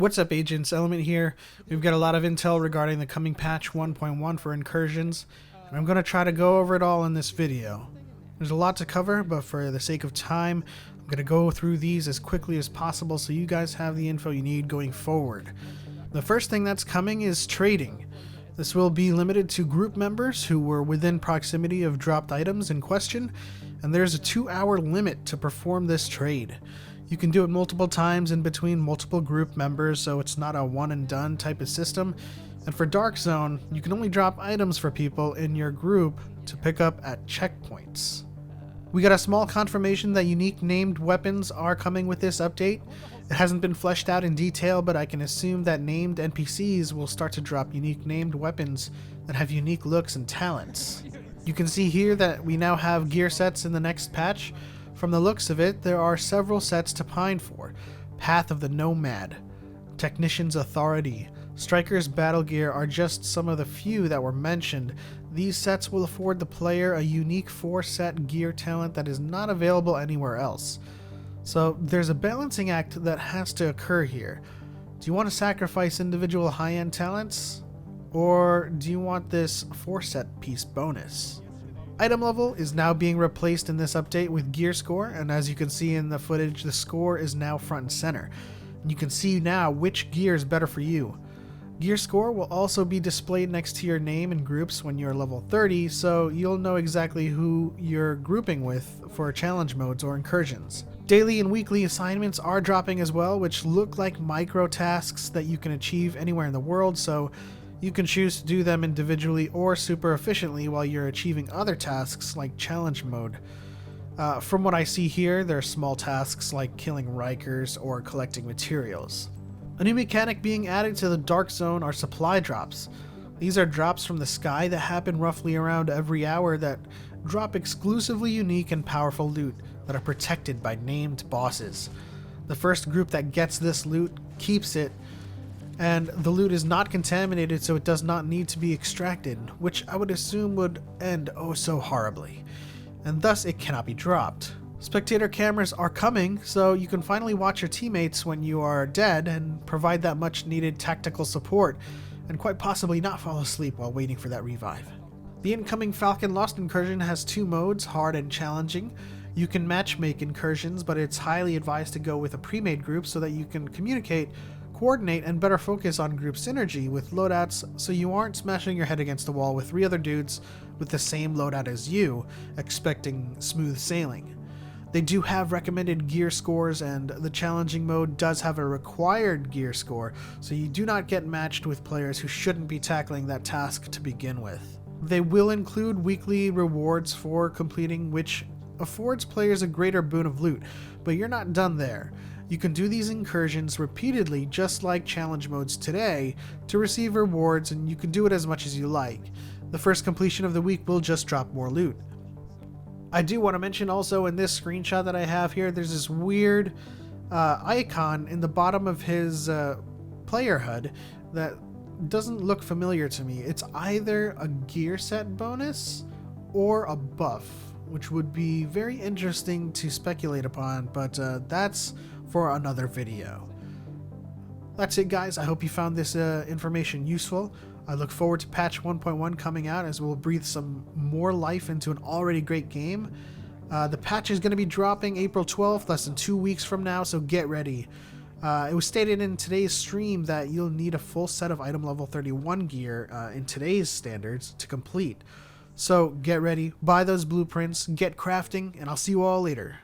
What's up, agents? Element here. We've got a lot of intel regarding the coming patch 1.1 for Incursions, and I'm going to try to go over it all in this video. There's a lot to cover, but for the sake of time, I'm going to go through these as quickly as possible so you guys have the info you need going forward. The first thing that's coming is trading. This will be limited to group members who were within proximity of dropped items in question, and there's a 2-hour limit to perform this trade. You can do it multiple times in between multiple group members, so it's not a one and done type of system. And for Dark Zone, you can only drop items for people in your group to pick up at checkpoints. We got a small confirmation that unique named weapons are coming with this update. It hasn't been fleshed out in detail, but I can assume that named NPCs will start to drop unique named weapons that have unique looks and talents. You can see here that we now have gear sets in the next patch. From the looks of it, there are several sets to pine for. Path of the Nomad, Technician's Authority, Striker's Battle Gear are just some of the few that were mentioned. These sets will afford the player a unique 4-set gear talent that is not available anywhere else. So there's a balancing act that has to occur here. Do you want to sacrifice individual high-end talents? Or do you want this 4-set piece bonus? Item level is now being replaced in this update with gear score, and as you can see in the footage, the score is now front and center. And you can see now which gear is better for you. Gear score will also be displayed next to your name in groups when you're level 30, so you'll know exactly who you're grouping with for challenge modes or incursions. Daily and weekly assignments are dropping as well, which look like micro tasks that you can achieve anywhere in the world, so you can choose to do them individually or super efficiently while you're achieving other tasks like challenge mode. From what I see here, there are small tasks like killing Rikers or collecting materials. A new mechanic being added to the Dark Zone are supply drops. These are drops from the sky that happen roughly around every hour that drop exclusively unique and powerful loot that are protected by named bosses. The first group that gets this loot keeps it, and the loot is not contaminated, so it does not need to be extracted, which I would assume would end oh so horribly, and thus it cannot be dropped. Spectator cameras are coming, so you can finally watch your teammates when you are dead and provide that much needed tactical support, and quite possibly not fall asleep while waiting for that revive. The incoming Falcon Lost incursion has 2 modes, hard and challenging. You can matchmake incursions, but it's highly advised to go with a pre-made group so that you can communicate, coordinate, and better focus on group synergy with loadouts so you aren't smashing your head against the wall with 3 other dudes with the same loadout as you, expecting smooth sailing. They do have recommended gear scores, and the challenging mode does have a required gear score, so you do not get matched with players who shouldn't be tackling that task to begin with. They will include weekly rewards for completing, which affords players a greater boon of loot, but you're not done there. You can do these incursions repeatedly, just like challenge modes today, to receive rewards, and you can do it as much as you like. The first completion of the week will just drop more loot. I do want to mention also in this screenshot that I have here, there's this weird icon in the bottom of his player HUD that doesn't look familiar to me. It's either a gear set bonus or a buff, which would be very interesting to speculate upon, but that's for another video. That's it, guys. I hope you found this information useful. I look forward to patch 1.1 coming out, as we'll breathe some more life into an already great game. The patch is going to be dropping April 12th, less than 2 weeks from now, so get ready. It was stated in today's stream that you'll need a full set of item level 31 gear in today's standards to complete. So get ready, buy those blueprints, get crafting, and I'll see you all later.